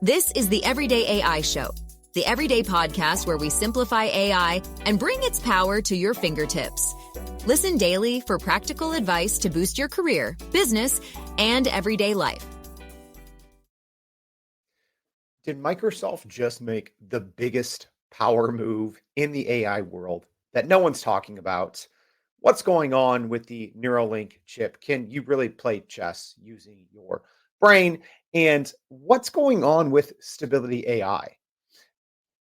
This is the Everyday AI Show, the everyday podcast where we simplify AI and bring its power to your fingertips. Listen daily for practical advice to boost your career, business, and everyday life. Did Microsoft just make the biggest power move in the AI world that no one's talking about? What's going on with the Neuralink chip? Can you really play chess using your brain? And what's going on with Stability AI?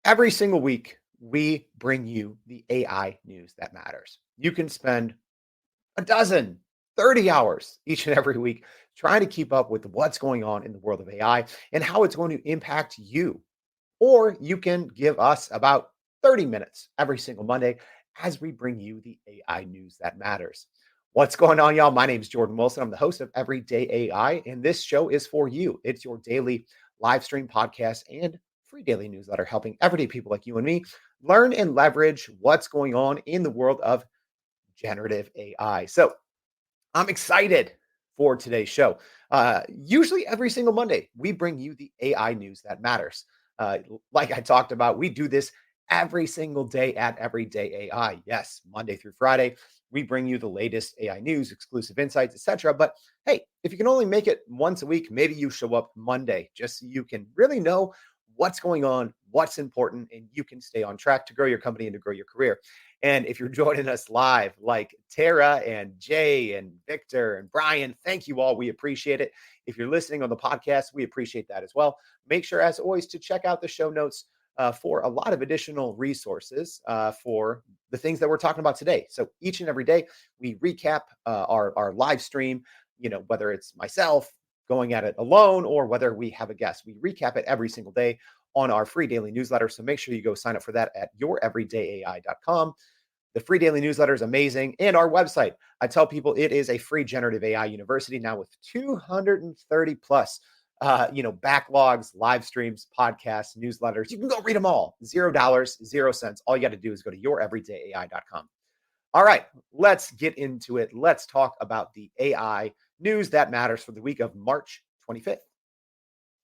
Every single week, we bring you the AI news that matters. You can spend a dozen, 30 hours each and every week trying to keep up with what's going on in the world of AI and how it's going to impact you. Or you can give us about 30 minutes every single Monday as we bring you the AI news that matters. What's going on, y'all? My name is Jordan Wilson. I'm the host of Everyday AI, and this show is for you. It's your daily live stream podcast and free daily newsletter helping everyday people like you and me learn and leverage what's going on in the world of generative AI. So I'm excited for today's show. Usually every single Monday, we bring you the AI news that matters. Like I talked about, we do this every single day at Everyday AI. Yes, Monday through Friday, we bring you the latest AI news, exclusive insights, etc. But hey, if you can only make it once a week, maybe you show up Monday just so you can really know what's going on, what's important, and you can stay on track to grow your company and to grow your career. And if you're joining us live, like Tara and Jay and Victor and Brian, thank you all. We appreciate it. If you're listening on the podcast, we appreciate that as well. Make sure, as always, to check out the show notes for a lot of additional resources for the things that we're talking about today. So each and every day, we recap our live stream, whether it's myself going at it alone or whether we have a guest. We recap it every single day on our free daily newsletter. So make sure you go sign up for that at youreverydayai.com. The free daily newsletter is amazing. And our website, I tell people it is a free generative AI university now with 230 plus, backlogs, live streams, podcasts, newsletters. You can go read them all. $0, 0 cents. All you got to do is go to youreverydayai.com. All right, let's get into it. Let's talk about the AI news that matters for the week of March 25th.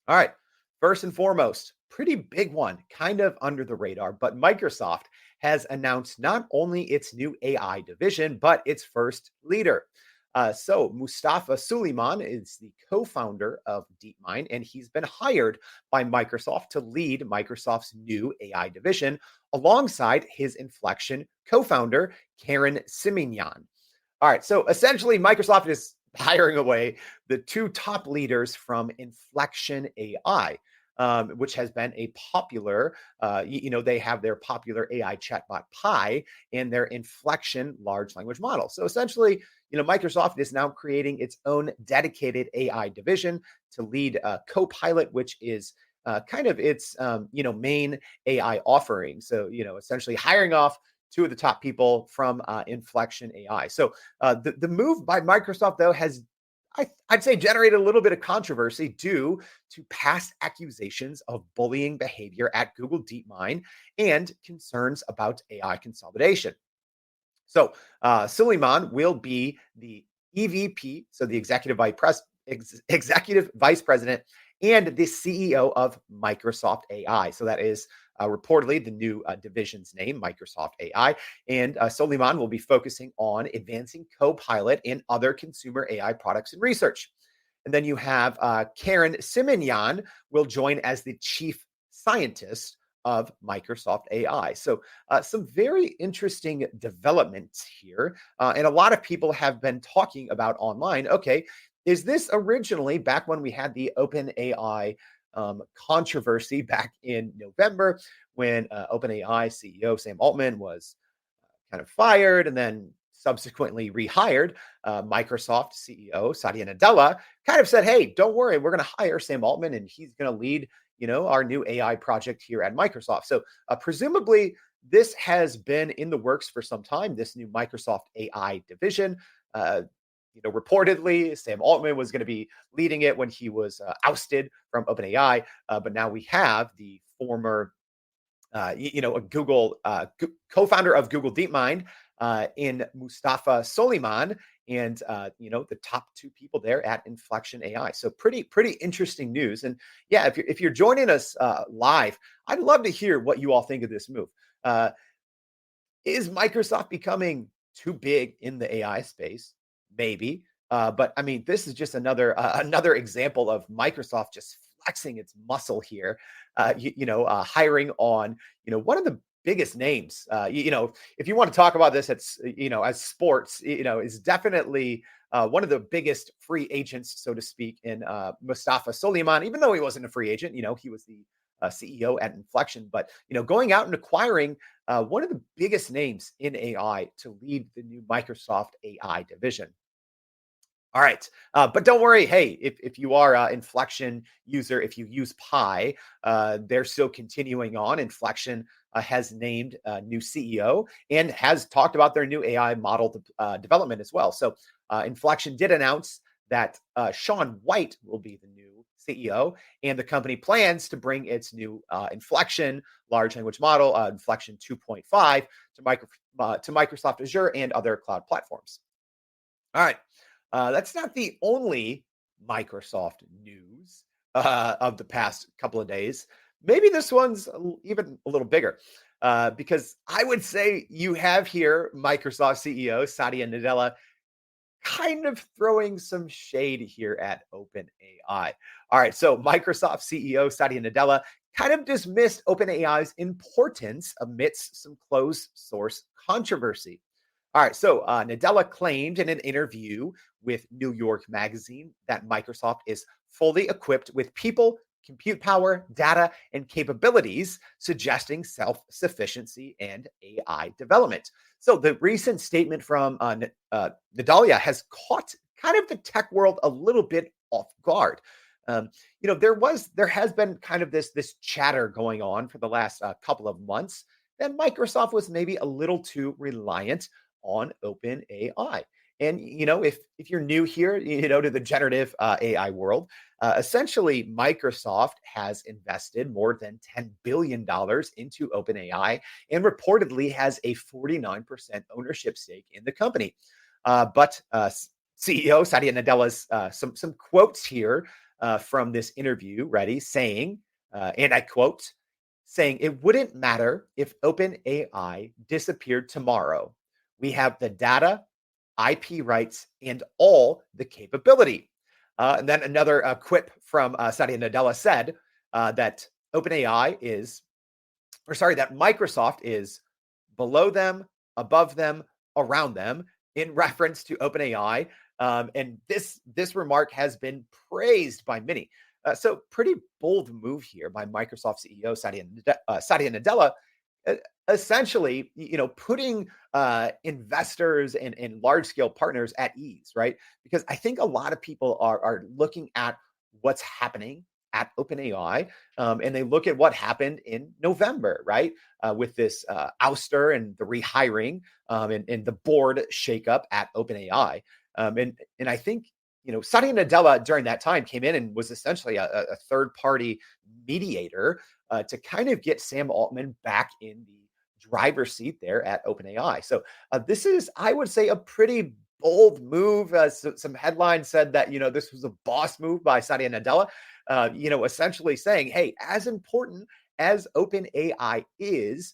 All right, first and foremost, pretty big one, kind of under the radar, but Microsoft has announced not only its new AI division, but its first leader. So Mustafa Suleiman is the co-founder of DeepMind, and he's been hired by Microsoft to lead Microsoft's new AI division alongside his Inflexion co-founder, Karen Simeon. All right, so essentially Microsoft is hiring away the two top leaders from Inflexion AI, which has been a popular, they have their popular AI chatbot Pi and their Inflexion large language model. So essentially, Microsoft is now creating its own dedicated AI division to lead Copilot, which is kind of its, main AI offering. So, essentially hiring off two of the top people from Inflexion AI. So the move by Microsoft, though, has I'd say generated a little bit of controversy due to past accusations of bullying behavior at Google DeepMind and concerns about AI consolidation. So Suleiman will be the EVP, so the executive vice president and the CEO of Microsoft AI. So that is reportedly the new division's name, Microsoft AI. And Suleiman will be focusing on advancing Copilot and other consumer AI products and research. And then you have Karen Simeon will join as the chief scientist of Microsoft AI. So some very interesting developments here. And a lot of people have been talking about online, okay, is this originally back when we had the OpenAI controversy back in November when OpenAI CEO Sam Altman was kind of fired and then subsequently rehired? Microsoft CEO Satya Nadella kind of said, hey, don't worry, we're going to hire Sam Altman and he's going to lead our new AI project here at Microsoft. So presumably this has been in the works for some time, this new Microsoft AI division. Reportedly, Sam Altman was going to be leading it when he was ousted from OpenAI. But now we have the former, Google co-founder of Google DeepMind in Mustafa Suleiman and the top two people there at Inflexion AI. So pretty interesting news. And yeah, if you're joining us live, I'd love to hear what you all think of this move. Uh, is Microsoft becoming too big in the AI space? Maybe. But I mean, this is just another example of Microsoft just flexing its muscle here. Hiring on one of the biggest names. If you want to talk about this, it's as sports, is definitely one of the biggest free agents, so to speak, in Mustafa Suleiman. Even though he wasn't a free agent, he was the CEO at Inflexion. But going out and acquiring one of the biggest names in AI to lead the new Microsoft AI division. All right. But don't worry. Hey, if you are an Inflexion user, if you use Pi, they're still continuing on. Inflexion has named a new CEO and has talked about their new AI model development as well. So Inflexion did announce that Sean White will be the new CEO, and the company plans to bring its new Inflexion large language model, Inflexion 2.5, to Microsoft Azure and other cloud platforms. All right. That's not the only Microsoft news of the past couple of days. Maybe this one's even a little bigger because I would say you have here Microsoft CEO Satya Nadella kind of throwing some shade here at OpenAI. All right, so Microsoft CEO Satya Nadella kind of dismissed OpenAI's importance amidst some closed source controversy. All right, so Nadella claimed in an interview with New York Magazine that Microsoft is fully equipped with people, compute power, data, and capabilities, suggesting self-sufficiency and AI development. So the recent statement from Nadella has caught kind of the tech world a little bit off guard. There has been kind of this chatter going on for the last couple of months that Microsoft was maybe a little too reliant on OpenAI. And if you're new here, to the generative AI world, essentially Microsoft has invested more than $10 billion into OpenAI and reportedly has a 49% ownership stake in the company. But CEO Satya Nadella's some quotes here from this interview, saying, and I quote, saying, "It wouldn't matter if OpenAI disappeared tomorrow. We have the data, IP rights, and all the capability." And then another quip from Satya Nadella said that that Microsoft is below them, above them, around them, in reference to OpenAI. And this remark has been praised by many. So pretty bold move here by Microsoft CEO Satya Nadella, essentially, putting investors and large scale partners at ease, right? Because I think a lot of people are looking at what's happening at OpenAI, and they look at what happened in November, right? With this ouster and the rehiring and the board shakeup at OpenAI, and I think Satya Nadella during that time came in and was essentially a third party mediator to kind of get Sam Altman back in the driver's seat there at OpenAI. So this is, I would say, a pretty bold move. Some headlines said that this was a boss move by Satya Nadella. Essentially saying, hey, as important as OpenAI is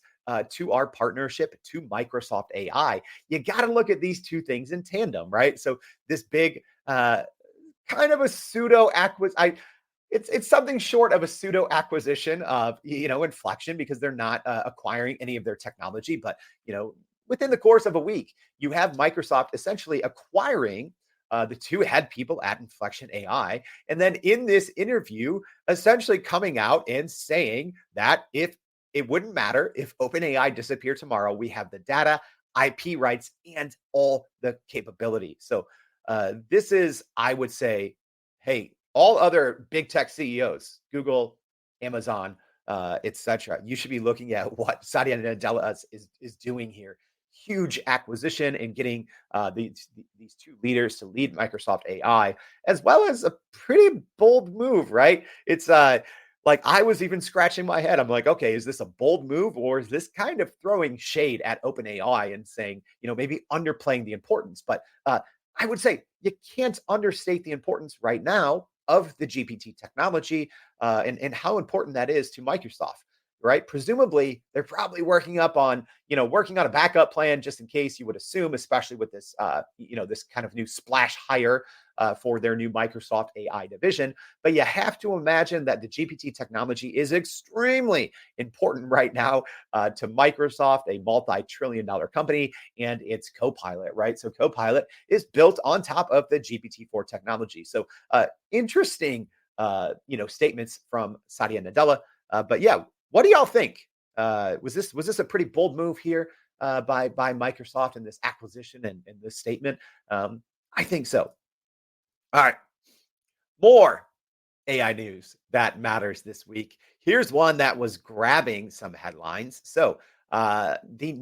to our partnership to Microsoft AI, you got to look at these two things in tandem, right? So this big kind of a pseudo acquisition. It's something short of a pseudo acquisition of Inflexion, because they're not acquiring any of their technology. But within the course of a week, you have Microsoft essentially acquiring the two head people at Inflexion AI, and then in this interview, essentially coming out and saying that if it wouldn't matter if OpenAI disappeared tomorrow, we have the data, IP rights, and all the capability. So this is, I would say, hey, all other big tech CEOs, Google, Amazon, etc., you should be looking at what Satya Nadella is doing here. Huge acquisition and getting these two leaders to lead Microsoft AI, as well as a pretty bold move, right? It's like I was even scratching my head. I'm like, okay, is this a bold move, or is this kind of throwing shade at OpenAI and saying, maybe underplaying the importance? But I would say you can't understate the importance right now of the GPT technology and how important that is to Microsoft, right? Presumably, they're probably working on a backup plan just in case, you would assume, especially with this, this kind of new splash hire for their new Microsoft AI division. But you have to imagine that the GPT technology is extremely important right now to Microsoft, a multi-trillion-dollar company, and its Copilot, right? So Copilot is built on top of the GPT-4 technology. So interesting, statements from Satya Nadella. But yeah, what do y'all think? Was this a pretty bold move here by Microsoft in this acquisition and this statement? I think so. All right, more AI news that matters this week. Here's one that was grabbing some headlines. So, the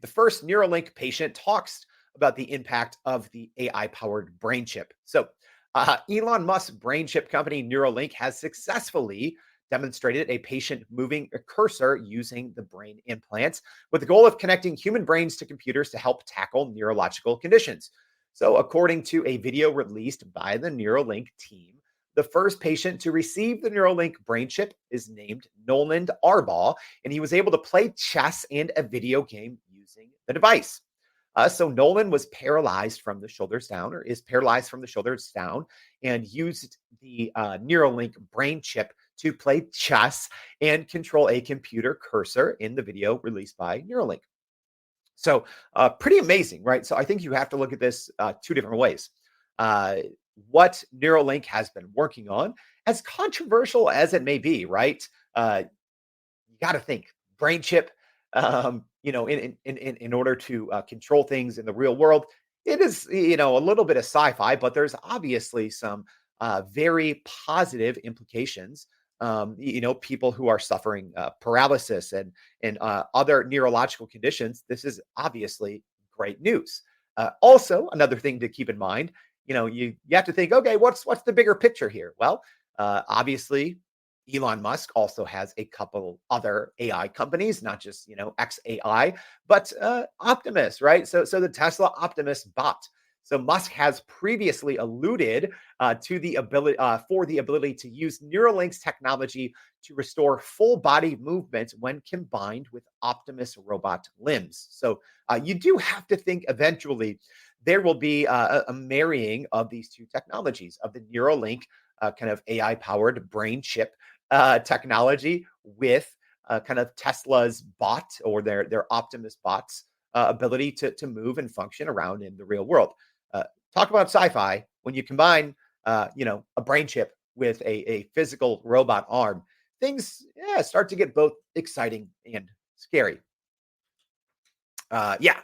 first Neuralink patient talks about the impact of the AI powered brain chip. So, Elon Musk's brain chip company Neuralink has successfully demonstrated a patient moving a cursor using the brain implants with the goal of connecting human brains to computers to help tackle neurological conditions. So, according to a video released by the Neuralink team, the first patient to receive the Neuralink brain chip is named Noland Arbaugh, and he was able to play chess and a video game using the device. So Nolan was paralyzed from the shoulders down, or is paralyzed from the shoulders down, and used the Neuralink brain chip to play chess and control a computer cursor in the video released by Neuralink. So pretty amazing, right? So I think you have to look at this two different ways. Uh, what Neuralink has been working on, as controversial as it may be, right? You got to think brain chip. In order to control things in the real world, it is a little bit of sci-fi, but there's obviously some very positive implications. People who are suffering paralysis and other neurological conditions. This is obviously great news. Also, another thing to keep in mind, you have to think, okay, what's the bigger picture here? Well, obviously, Elon Musk also has a couple other AI companies, not just XAI, but Optimus, right? So the Tesla Optimus bot. So Musk has previously alluded to the ability to use Neuralink's technology to restore full body movement when combined with Optimus robot limbs. So you do have to think eventually there will be a marrying of these two technologies, of the Neuralink kind of AI powered brain chip technology with kind of Tesla's bot, or their Optimus bots ability to move and function around in the real world. Talk about sci-fi when you combine a brain chip with a physical robot arm. Things start to get both exciting and scary. Yeah,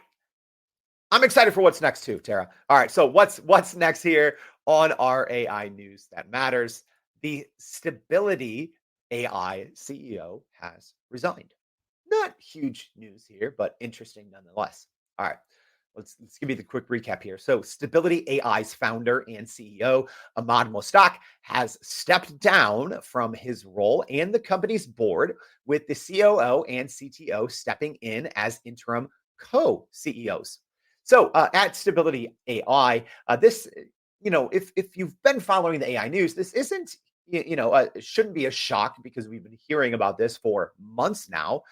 I'm excited for what's next too, Tara. All right, so what's next here on our AI news that matters? The Stability AI CEO has resigned. Not huge news here, but interesting nonetheless. All right, let's give you the quick recap here. So, Stability AI's founder and CEO Ahmad Mostak has stepped down from his role and the company's board, with the COO and CTO stepping in as interim co-CEOs. So, at Stability AI, this if you've been following the AI news, this isn't it shouldn't be a shock, because we've been hearing about this for months now.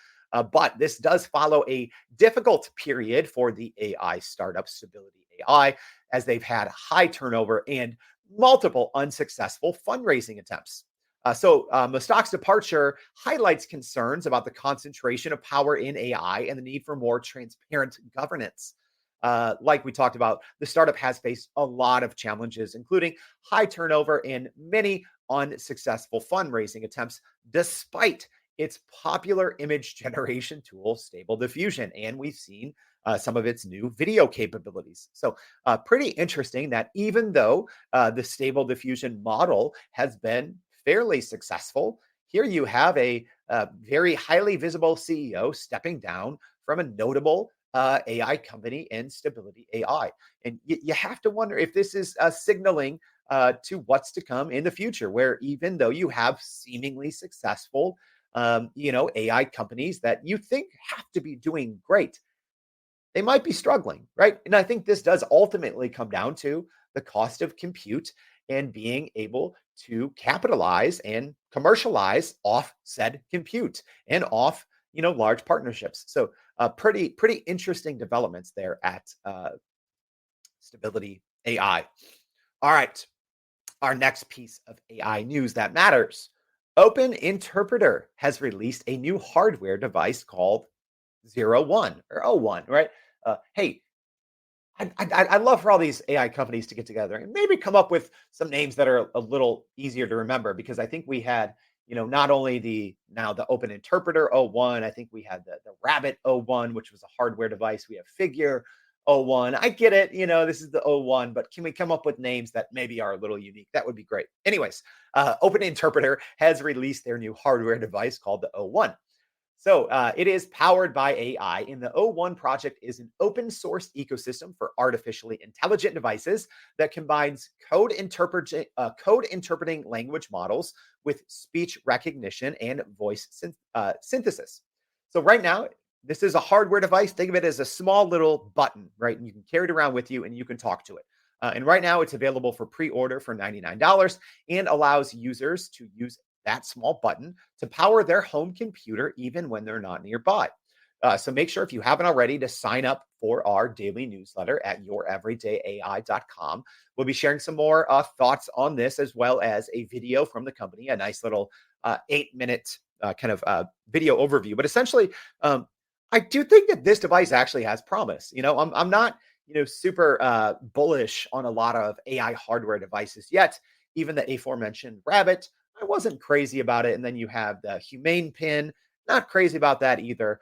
But this does follow a difficult period for the AI startup Stability AI, as they've had high turnover and multiple unsuccessful fundraising attempts. Mustak's departure highlights concerns about the concentration of power in AI and the need for more transparent governance. Like we talked about, the startup has faced a lot of challenges, including high turnover and many unsuccessful fundraising attempts, despite its popular image generation tool, Stable Diffusion. And we've seen some of its new video capabilities. So, pretty interesting that even though the Stable Diffusion model has been fairly successful, here you have a very highly visible CEO stepping down from a notable AI company in Stability AI. And you have to wonder if this is signaling to what's to come in the future, where even though you have seemingly successful, AI companies that you think have to be doing great, they might be struggling, right? And I think this does ultimately come down to the cost of compute and being able to capitalize and commercialize off said compute and off, large partnerships. So pretty interesting developments there at Stability AI. All right, our next piece of AI news that matters. Open Interpreter has released a new hardware device called Zero One or O One, right? Hey, I'd love for all these AI companies to get together and maybe come up with some names that are a little easier to remember, because I think we had, not only the Open Interpreter O1, I think we had the Rabbit O1, which was a hardware device. We have Figure O1. I get it, this is the O1, but can we come up with names that maybe are a little unique? That would be great. Anyways, Open Interpreter has released their new hardware device called the O1. So it is powered by AI, and the O1 project is an open source ecosystem for artificially intelligent devices that combines code interpreting language models with speech recognition and voice synthesis. So right now, this is a hardware device. Think of it as a small little button, right? And you can carry it around with you and you can talk to it. And right now, it's available for pre-order for $99 and allows users to use that small button to power their home computer even when they're not nearby. So make sure, if you haven't already, to sign up for our daily newsletter at youreverydayai.com. We'll be sharing some more thoughts on this, as well as a video from the company, a nice little 8-minute kind of video overview. But essentially, I do think that this device actually has promise. I'm not super bullish on a lot of AI hardware devices yet. Even the aforementioned Rabbit, I wasn't crazy about it. And then you have the Humane Pin, not crazy about that either.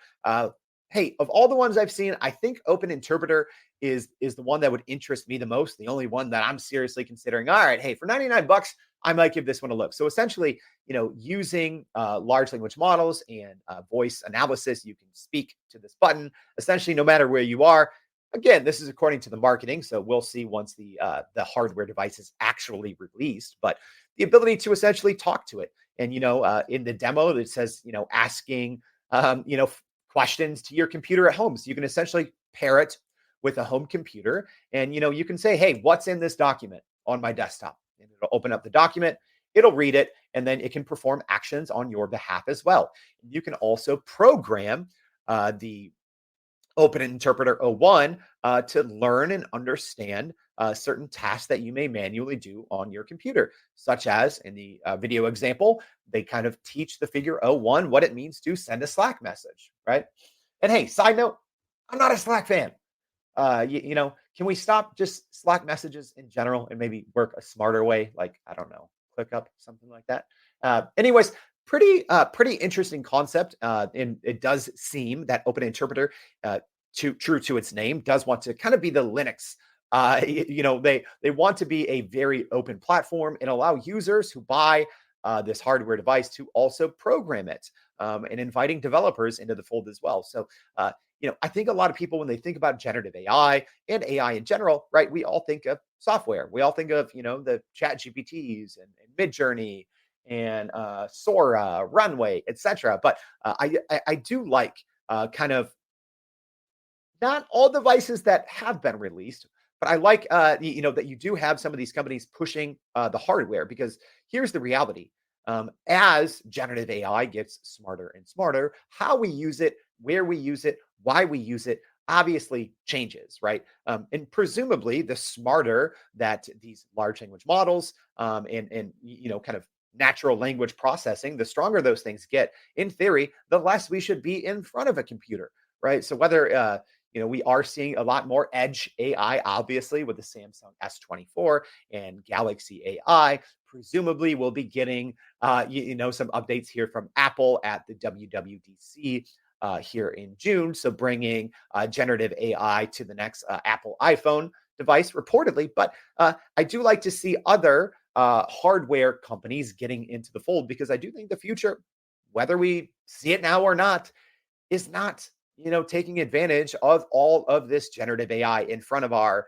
Hey, of all the ones I've seen, I think Open Interpreter is the one that would interest me the most. The only one that I'm seriously considering. All right, hey, for $99, I might give this one a look. So essentially, using large language models and voice analysis, you can speak to this button essentially no matter where you are. Again, this is according to the marketing, so we'll see once the hardware device is actually released. But the ability to essentially talk to it, and in the demo, it says asking questions to your computer at home. So you can essentially pair it with a home computer, and you can say, "Hey, what's in this document on my desktop?" And it'll open up the document, it'll read it, and then it can perform actions on your behalf as well. You can also program the Open Interpreter O1 to learn and understand certain tasks that you may manually do on your computer, such as in the video example, they kind of teach the Figure O1 what it means to send a Slack message, right? And hey, side note, I'm not a Slack fan. Can we stop just Slack messages in general and maybe work a smarter way? Like, I don't know, ClickUp, something like that. Anyways, pretty interesting concept. And it does seem that Open Interpreter, true to its name, does want to kind of be the Linux. They want to be a very open platform and allow users who buy this hardware device to also program it, and inviting developers into the fold as well. So, I think a lot of people, when they think about generative AI and AI in general, right, we all think of software. We all think of, the chat GPTs and Midjourney and Sora, Runway, etc. But I do like kind of not all devices that have been released, but I like that you do have some of these companies pushing the hardware, because here's the reality. As generative AI gets smarter and smarter, how we use it, where we use it, why we use it, obviously changes, right? And presumably, the smarter that these large language models and kind of natural language processing, the stronger those things get. In theory, the less we should be in front of a computer, right? So whether we are seeing a lot more edge AI, obviously, with the Samsung S24 and Galaxy AI. Presumably, we'll be getting some updates here from Apple at the WWDC here in June. So bringing generative AI to the next Apple iPhone device, reportedly. But I do like to see other hardware companies getting into the fold, because I do think the future, whether we see it now or not, is not taking advantage of all of this generative AI in front of our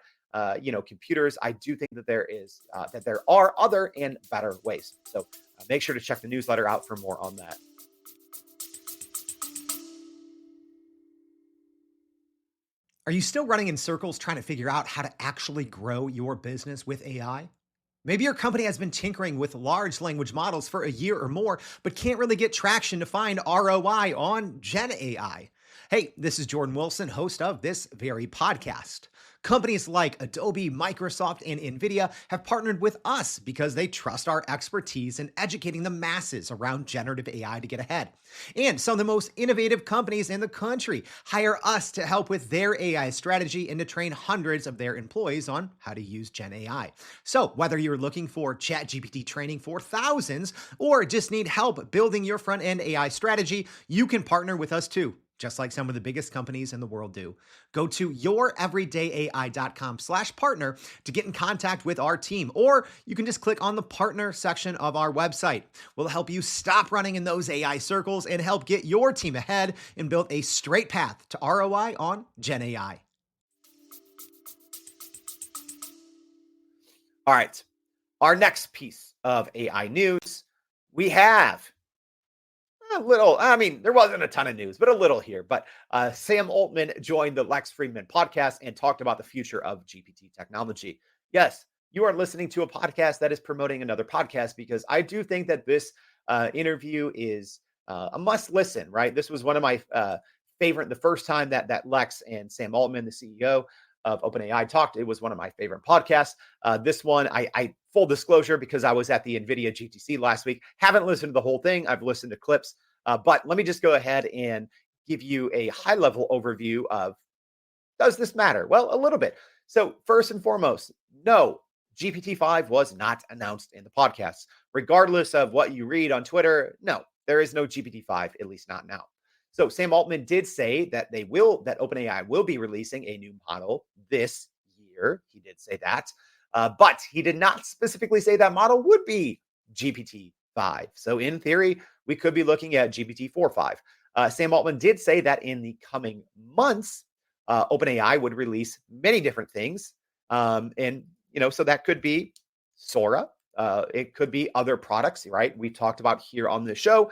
computers. I do think that there are other and better ways. So make sure to check the newsletter out for more on that. Are you still running in circles trying to figure out how to actually grow your business with AI? Maybe your company has been tinkering with large language models for a year or more, but can't really get traction to find ROI on Gen AI. Hey, this is Jordan Wilson, host of this very podcast. Companies like Adobe, Microsoft, and NVIDIA have partnered with us because they trust our expertise in educating the masses around generative AI to get ahead. And some of the most innovative companies in the country hire us to help with their AI strategy and to train hundreds of their employees on how to use Gen AI. So, whether you're looking for ChatGPT training for thousands or just need help building your front end AI strategy, you can partner with us too, just like some of the biggest companies in the world do. Go to youreverydayai.com/partner to get in contact with our team, or you can just click on the partner section of our website. We'll help you stop running in those AI circles and help get your team ahead and build a straight path to ROI on Gen AI. All right. Our next piece of AI news, we have a little, I mean, there wasn't a ton of news, but a little here. But Sam Altman joined the Lex Fridman podcast and talked about the future of GPT technology. Yes, you are listening to a podcast that is promoting another podcast because I do think that this interview is a must listen, right? This was one of my favorite, the first time that Lex and Sam Altman, the CEO of OpenAI, talked. It was one of my favorite podcasts. This one, I full disclosure, because I was at the NVIDIA GTC last week, haven't listened to the whole thing. I've listened to clips, but let me just go ahead and give you a high level overview of, does this matter? Well, a little bit. So first and foremost, no, GPT-5 was not announced in the podcast. Regardless of what you read on Twitter, no, there is no GPT-5, at least not now. So Sam Altman did say that that OpenAI will be releasing a new model this year. He did say that, but he did not specifically say that model would be GPT-5. So in theory, we could be looking at GPT-4.5. Sam Altman did say that in the coming months, OpenAI would release many different things, and so that could be Sora. It could be other products, right? We talked about here on the show.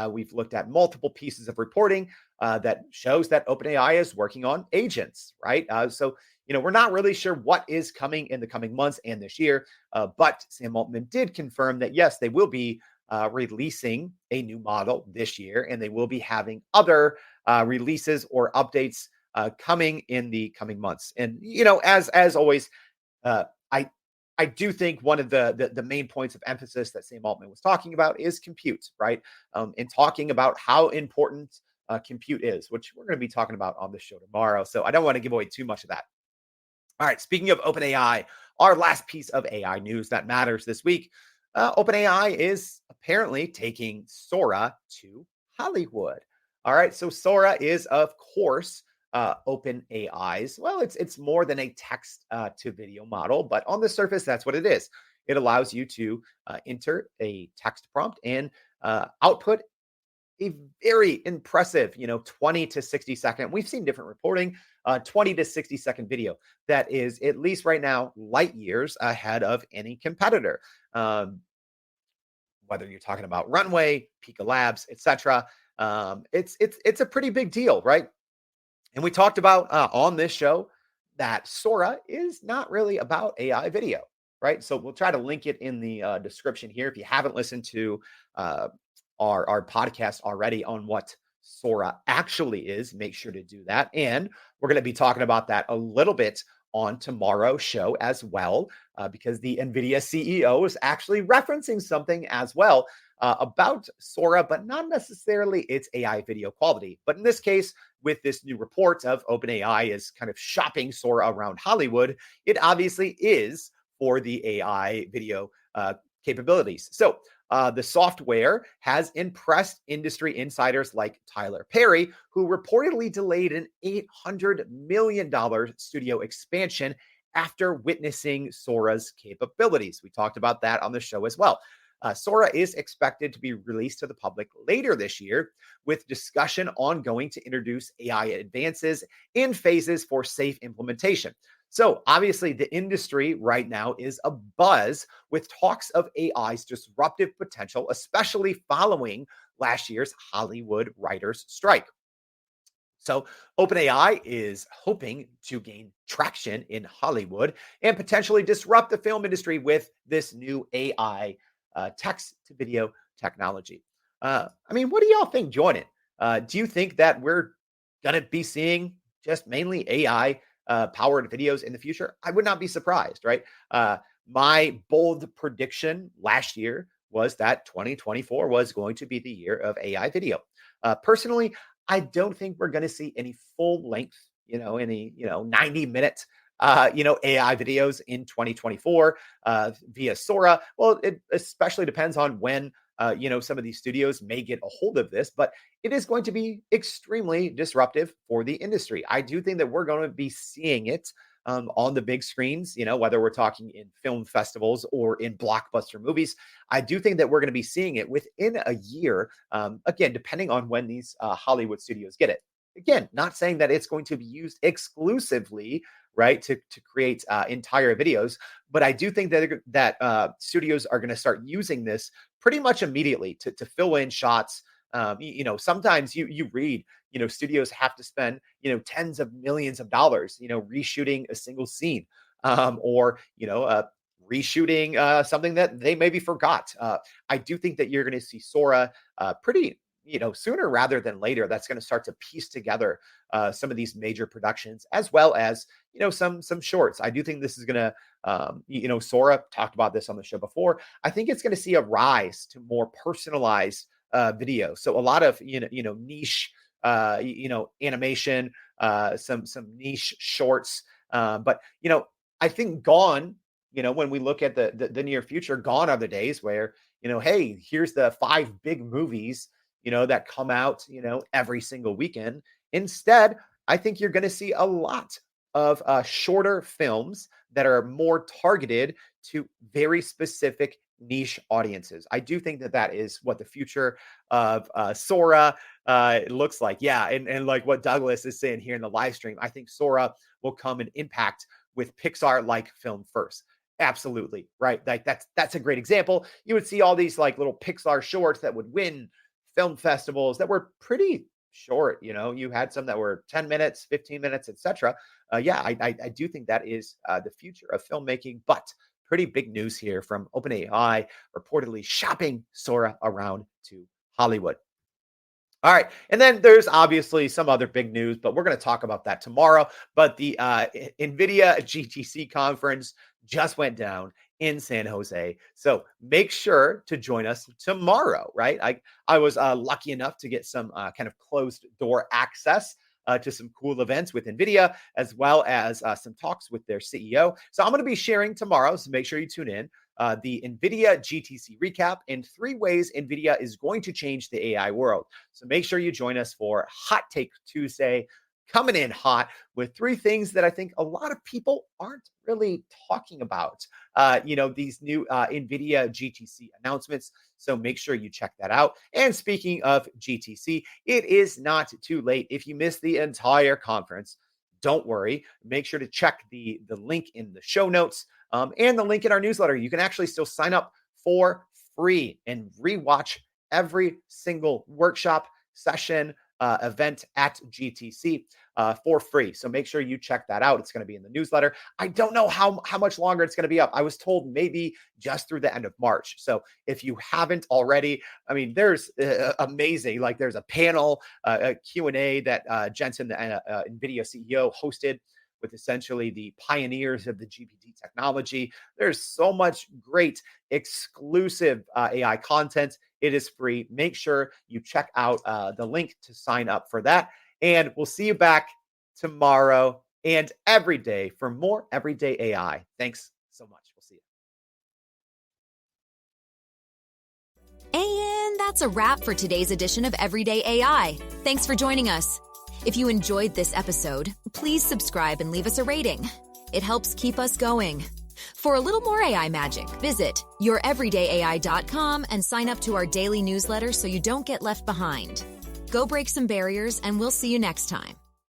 We've looked at multiple pieces of reporting that shows that OpenAI is working on agents, right? So we're not really sure what is coming in the coming months and this year, but Sam Altman did confirm that, yes, they will be releasing a new model this year, and they will be having other releases or updates coming in the coming months. And, as always, I do think one of the main points of emphasis that Sam Altman was talking about is compute, right? And talking about how important compute is, which we're going to be talking about on the show tomorrow. So I don't want to give away too much of that. All right, speaking of OpenAI, our last piece of AI news that matters this week, OpenAI is apparently taking Sora to Hollywood. All right, so Sora is, of course, OpenAI's. Well, it's more than a text to video model, but on the surface, that's what it is. It allows you to enter a text prompt and output a very impressive, 20 to 60 second. We've seen different reporting, 20 to 60-second video that is, at least right now, light years ahead of any competitor. Whether you're talking about Runway, Pika Labs, etc., it's a pretty big deal, right? And we talked about on this show that Sora is not really about AI video, right? So we'll try to link it in the description here. If you haven't listened to our podcast already on what Sora actually is, make sure to do that. And we're going to be talking about that a little bit on tomorrow's show as well, because the NVIDIA CEO is actually referencing something as well about Sora, but not necessarily its AI video quality. But in this case, with this new report of OpenAI is kind of shopping Sora around Hollywood, it obviously is for the AI video capabilities. So the software has impressed industry insiders like Tyler Perry, who reportedly delayed an $800 million studio expansion after witnessing Sora's capabilities. We talked about that on the show as well. Sora is expected to be released to the public later this year, with discussion ongoing to introduce AI advances in phases for safe implementation. So obviously the industry right now is abuzz with talks of AI's disruptive potential, especially following last year's Hollywood writers' strike. So, OpenAI is hoping to gain traction in Hollywood and potentially disrupt the film industry with this new AI text to video technology. What do y'all think, Jordan? Do you think that we're going to be seeing just mainly AI powered videos in the future? I would not be surprised, right? My bold prediction last year was that 2024 was going to be the year of AI video. Personally, I don't think we're going to see any full length, any, 90-minute, AI videos in 2024 via Sora. Well, it especially depends on when, some of these studios may get a hold of this, but it is going to be extremely disruptive for the industry. I do think that we're going to be seeing it on the big screens, whether we're talking in film festivals or in blockbuster movies. I do think that we're going to be seeing it within a year, again, depending on when these Hollywood studios get it. Again, not saying that it's going to be used exclusively, right, to create entire videos, but I do think that studios are going to start using this pretty much immediately to fill in shots. Sometimes you read, studios have to spend, tens of millions of dollars, reshooting a single scene, or, reshooting something that they maybe forgot. I do think that you're going to see Sora pretty, sooner rather than later. That's going to start to piece together some of these major productions, as well as, some shorts. I do think this is going to, Sora talked about this on the show before. I think it's going to see a rise to more personalized video. So a lot of, niche, animation, some niche shorts. But, I think gone, when we look at the near future, gone are the days where, hey, here's the 5 big movies, that come out, every single weekend. Instead, I think you're going to see a lot of shorter films that are more targeted to very specific niche audiences. I do think that is what the future of Sora looks like. Yeah, and like what Douglas is saying here in the live stream, I think Sora will come and impact with Pixar-like film first. Absolutely, right? Like that's a great example. You would see all these like little Pixar shorts that would win film festivals that were pretty short. You had some that were 10 minutes, 15 minutes, etc. I do think that is the future of filmmaking, but pretty big news here from OpenAI reportedly shopping Sora around to Hollywood. All right. And then there's obviously some other big news, but we're going to talk about that tomorrow. But the NVIDIA GTC conference just went down in San Jose. So make sure to join us tomorrow, right? I was lucky enough to get some kind of closed door access to some cool events with NVIDIA, as well as some talks with their CEO. So I'm going to be sharing tomorrow, so make sure you tune in, the NVIDIA GTC recap and 3 ways NVIDIA is going to change the AI world. So make sure you join us for Hot Take Tuesday, coming in hot with 3 things that I think a lot of people aren't really talking about, these new NVIDIA GTC announcements. So make sure you check that out. And speaking of GTC, it is not too late. If you missed the entire conference, don't worry. Make sure to check the link in the show notes and the link in our newsletter. You can actually still sign up for free and rewatch every single workshop session, event at GTC for free. So make sure you check that out. It's going to be in the newsletter. I don't know how much longer it's going to be up. I was told maybe just through the end of March. So if you haven't already, there's amazing, like there's a panel, a Q&A that Jensen, the NVIDIA CEO, hosted with essentially the pioneers of the GPT technology. There's so much great exclusive AI content. It is free. Make sure you check out the link to sign up for that. And we'll see you back tomorrow and every day for more everyday AI. Thanks so much. We'll see you. And that's a wrap for today's edition of Everyday AI. Thanks for joining us. If you enjoyed this episode, please subscribe and leave us a rating. It helps keep us going. For a little more AI magic, visit youreverydayai.com and sign up to our daily newsletter so you don't get left behind. Go break some barriers, and we'll see you next time.